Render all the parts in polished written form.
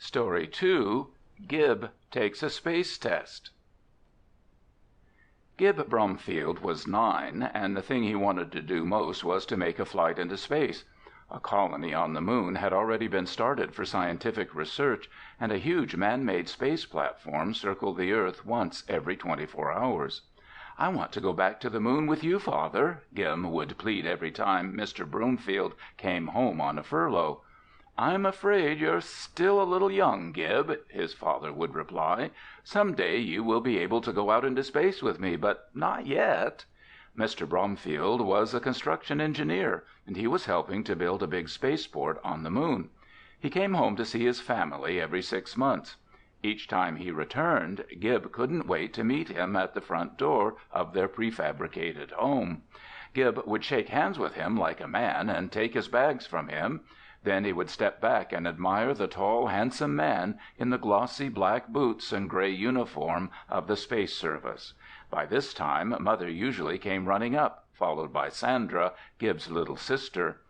Story 2, Gib Takes a Space Test. Gib Bromfield was 9, and the thing he wanted to do most was to make a flight into space. A colony on the Moon had already been started for scientific research, and a huge man-made space platform circled the Earth once every 24 hours. "I want to go back to the Moon with you, Father," Gib would plead every time Mr. Bromfield came home on a furlough. "I'm afraid you're still a little young, Gib," his father would reply. "Some day you will be able to go out into space with me, but not yet." Mr. Bromfield was a construction engineer, and he was helping to build a big spaceport on the Moon. He came home to see his family every 6 months. Each time he returned, Gib couldn't wait to meet him at the front door of their prefabricated home. Gib would shake hands with him like a man and take his bags from him. Then he would step back and admire the tall, handsome man in the glossy black boots and gray uniform of the Space Service. By this time, Mother usually came running up, followed by Sandra, Gib's little sister.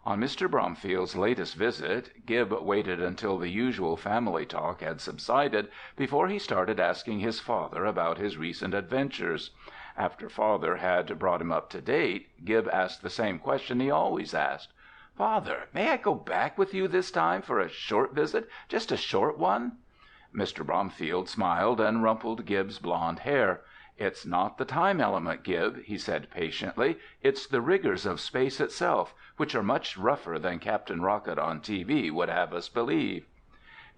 On Mr. Bromfield's latest visit, Gib waited until the usual family talk had subsided before he started asking his father about his recent adventures. After Father had brought him up to date, Gib asked the same question he always asked. "Father, may I go back with you this time for a short visit, just a short one?" Mr. Bromfield smiled and rumpled Gib's blond hair. "It's not the time element, Gib," he said patiently. "It's the rigors of space itself, which are much rougher than Captain Rocket on TV would have us believe."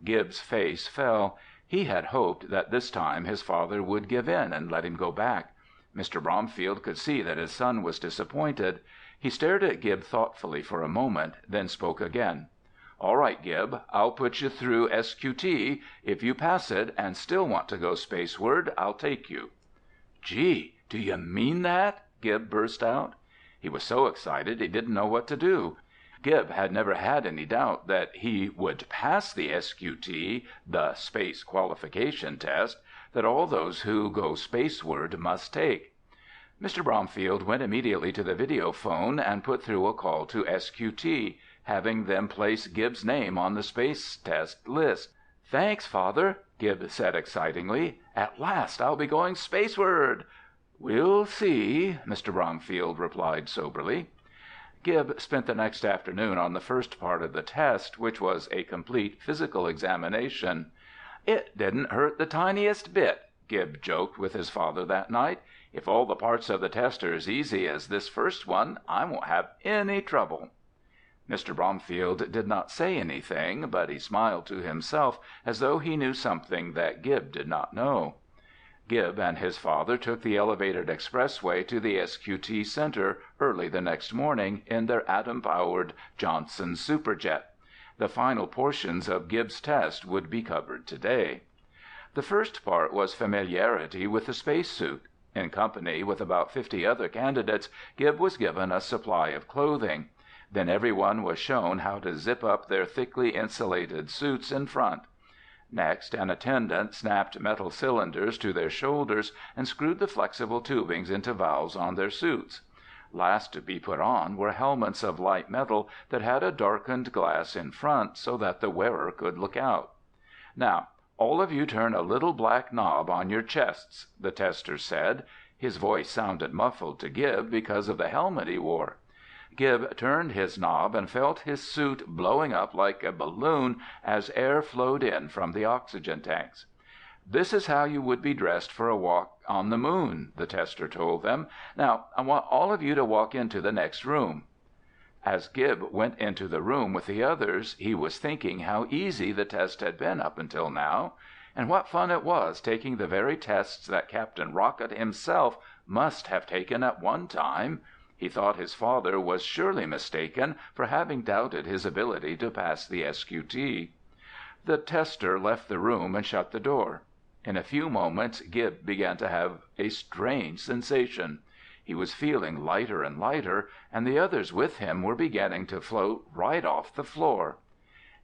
Gib's face fell. He had hoped that this time his father would give in and let him go back. Mr. Bromfield could see that his son was disappointed. He stared at Gib thoughtfully for a moment, then spoke again. "All right, Gib, I'll put you through SQT. If you pass it and still want to go spaceward, I'll take you." "Gee, do you mean that?" Gib burst out. He was so excited he didn't know what to do. Gib had never had any doubt that he would pass the SQT, the Space Qualification Test, that all those who go spaceward must take. Mr. Bromfield went immediately to the video phone and put through a call to SQT, having them place Gib's name on the space test list. "Thanks, Father," Gib said excitingly. "At last I'll be going spaceward." "We'll see," Mr. Bromfield replied soberly. Gib spent the next afternoon on the first part of the test, which was a complete physical examination. "It didn't hurt the tiniest bit," Gib joked with his father that night. "If all the parts of the test are as easy as this first one, I won't have any trouble." Mr. Bromfield did not say anything, but he smiled to himself as though he knew something that Gib did not know. Gib and his father took the elevated expressway to the SQT Center early the next morning in their atom-powered Johnson Superjet. The final portions of Gib's test would be covered today. The first part was familiarity with the spacesuit. In company with about 50 other candidates, Gib was given a supply of clothing. Then everyone was shown how to zip up their thickly insulated suits in front. Next, an attendant snapped metal cylinders to their shoulders and screwed the flexible tubings into valves on their suits. Last to be put on were helmets of light metal that had a darkened glass in front so that the wearer could look out. "Now, all of you turn a little black knob on your chests," the tester said. His voice sounded muffled to Gib because of the helmet he wore. Gib turned his knob and felt his suit blowing up like a balloon as air flowed in from the oxygen tanks. "This is how you would be dressed for a walk on the Moon," the tester told them. "Now, I want all of you to walk into the next room." As Gib went into the room with the others, he was thinking how easy the test had been up until now. And what fun it was taking the very tests that Captain Rocket himself must have taken at one time. He thought his father was surely mistaken for having doubted his ability to pass the SQT. The tester left the room and shut the door. In a few moments, Gib began to have a strange sensation. He was feeling lighter and lighter, and the others with him were beginning to float right off the floor.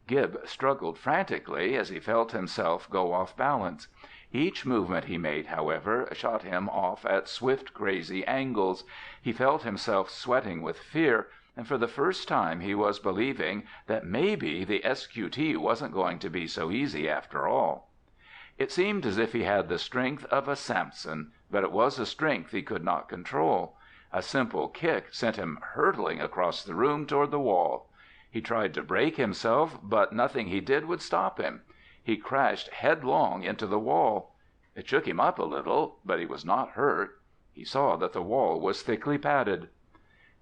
Gib struggled frantically as he felt himself go off balance. Each movement he made, however, shot him off at swift, crazy angles. He felt himself sweating with fear, and for the first time he was believing that maybe the SQT wasn't going to be so easy after all. It seemed as if he had the strength of a Samson, but it was a strength he could not control. A simple kick sent him hurtling across the room toward the wall. He tried to brake himself, but nothing he did would stop him. He crashed headlong into the wall. It shook him up a little, but he was not hurt. He saw that the wall was thickly padded.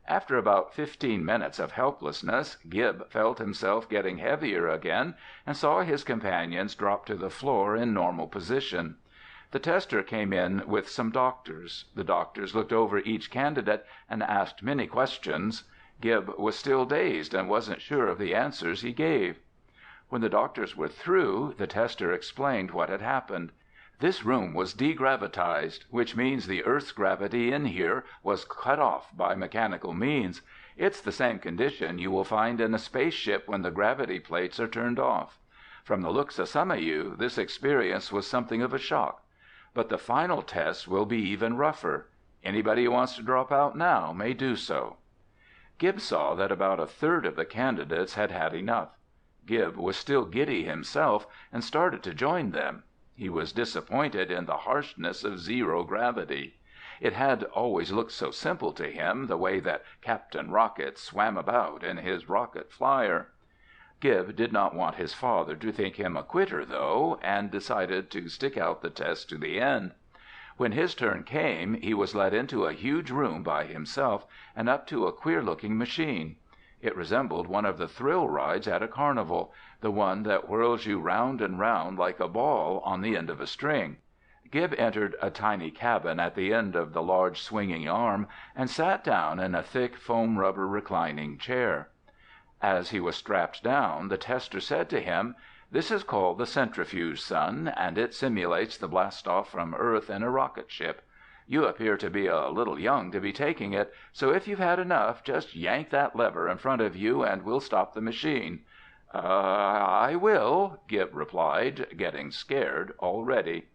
After about 15 minutes of helplessness, Gib felt himself getting heavier again and saw his companions drop to the floor in normal position. The tester came in with some doctors. The doctors looked over each candidate and asked many questions. Gib was still dazed and wasn't sure of the answers he gave. When the doctors were through, the tester explained what had happened. This room was degravitized, which means the Earth's gravity in here was cut off by mechanical means. It's the same condition you will find in a spaceship when the gravity plates are turned off. From the looks of some of you, this experience was something of a shock. But the final test will be even rougher. Anybody who wants to drop out now may do so. Gib saw that about a third of the candidates had had enough. Gib was still giddy himself and started to join them. He was disappointed in the harshness of zero gravity. It had always looked so simple to him, the way that Captain Rocket swam about in his rocket flyer. Gib did not want his father to think him a quitter, though, and decided to stick out the test to the end. When his turn came, he was led into a huge room by himself and up to a queer-looking machine. It resembled one of the thrill rides at a carnival, the one that whirls you round and round like a ball on the end of a string. Gib entered a tiny cabin at the end of the large swinging arm and sat down in a thick foam rubber reclining chair. As he was strapped down, the tester said to him, "This is called the centrifuge, son, and it simulates the blast-off from Earth in a rocket ship. You appear to be a little young to be taking it, so if you've had enough, just yank that lever in front of you and we'll stop the machine." I will," Gib replied, getting scared already.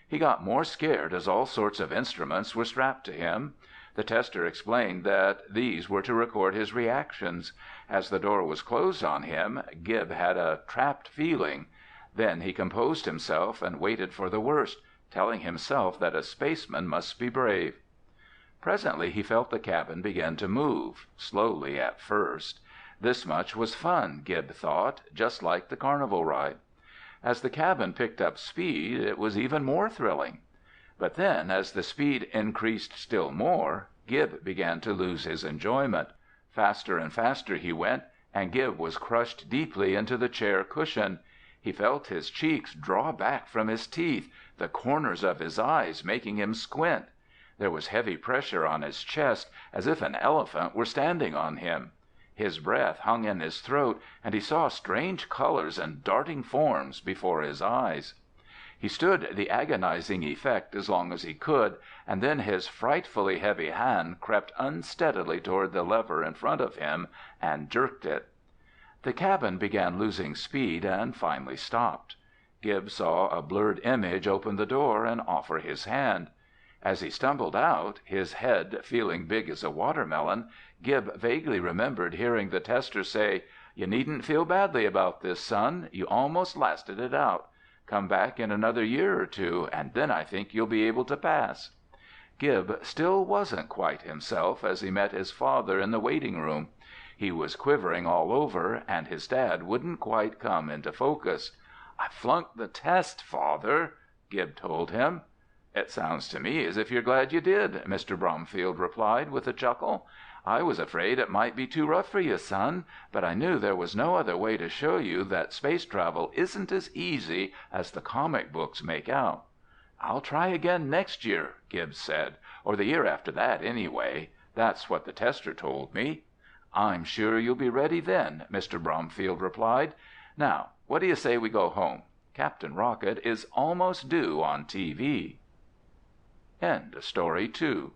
He got more scared as all sorts of instruments were strapped to him. The tester explained that these were to record his reactions. As the door was closed on him, Gib had a trapped feeling. Then he composed himself and waited for the worst, telling himself that a spaceman must be brave. Presently he felt the cabin begin to move, slowly at first. This much was fun, Gib thought, just like the carnival ride. As the cabin picked up speed, it was even more thrilling. But then, as the speed increased still more, Gib began to lose his enjoyment. Faster and faster he went, and Gib was crushed deeply into the chair cushion. He felt his cheeks draw back from his teeth, the corners of his eyes making him squint. There was heavy pressure on his chest, as if an elephant were standing on him. His breath hung in his throat, and he saw strange colors and darting forms before his eyes. He stood the agonizing effect as long as he could, and then his frightfully heavy hand crept unsteadily toward the lever in front of him and jerked it. The cabin began losing speed and finally stopped. Gib saw a blurred image open the door and offer his hand. As he stumbled out, his head feeling big as a watermelon, Gib vaguely remembered hearing the tester say, "You needn't feel badly about this, son. You almost lasted it out. Come back in another year or two, and then I think you'll be able to pass." Gib still wasn't quite himself as he met his father in the waiting room. He was quivering all over, and his dad wouldn't quite come into focus. "I flunked the test, Father," Gib told him. "It sounds to me as if you're glad you did," Mr. Bromfield replied with a chuckle. "I was afraid it might be too rough for you, son, but I knew there was no other way to show you that space travel isn't as easy as the comic books make out." "I'll try again next year," Gib said, "or the year after that, anyway. That's what the tester told me." "I'm sure you'll be ready then," Mr. Bromfield replied. "Now, what do you say we go home? Captain Rocket is almost due on TV." End of Story 2.